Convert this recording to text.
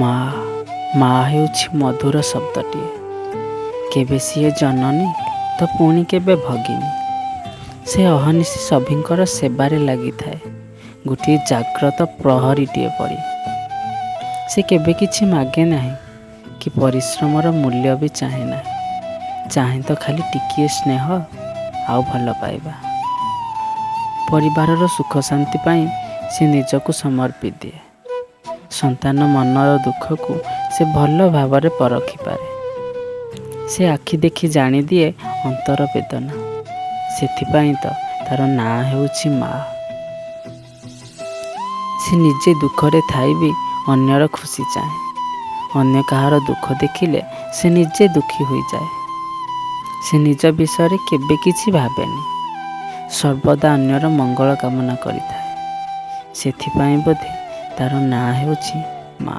ମା ମା ହେଉଛି ମଧୁର ଶବ୍ଦଟିଏ। କେବେ ସିଏ ଜନନୀ ତ ପୁଣି କେବେ ଭଗିନୀ। ସେ ଅହନିଶି ସଭିଙ୍କର ସେବାରେ ଲାଗିଥାଏ, ଗୋଟିଏ ଜାଗ୍ରତ ପ୍ରହରୀଟିଏ ପରି। ସେ କେବେ କିଛି ମାଗେ ନାହିଁ କି ପରିଶ୍ରମର ମୂଲ୍ୟ ବି ଚାହେଁ ନାହିଁ। ଚାହେଁ ତ ଖାଲି ଟିକିଏ ସ୍ନେହ ଆଉ ଭଲ ପାଇବା। ପରିବାରର ସୁଖ ଶାନ୍ତି ପାଇଁ ସେ ନିଜକୁ ସମର୍ପି ଦିଏ। ସନ୍ତାନ ମନର ଦୁଃଖକୁ ସେ ଭଲ ଭାବରେ ପରଖିପାରେ। ସେ ଆଖି ଦେଖି ଜାଣିଦିଏ ଅନ୍ତର ବେଦନା। ସେଥିପାଇଁ ତ ତାର ନାଁ ହେଉଛି ମା। ସେ ନିଜେ ଦୁଃଖରେ ଥାଇ ବି ଅନ୍ୟର ଖୁସି ଚାହେଁ। ଅନ୍ୟ କାହାର ଦୁଃଖ ଦେଖିଲେ ସେ ନିଜେ ଦୁଃଖୀ ହୋଇଯାଏ। ସେ ନିଜ ବିଷୟରେ କେବେ କିଛି ଭାବେନି, ସର୍ବଦା ଅନ୍ୟର ମଙ୍ଗଳ କାମନା କରିଥାଏ। ସେଥିପାଇଁ ବୋଧେ ତାର ନାଁ ହେଉଛି ମା।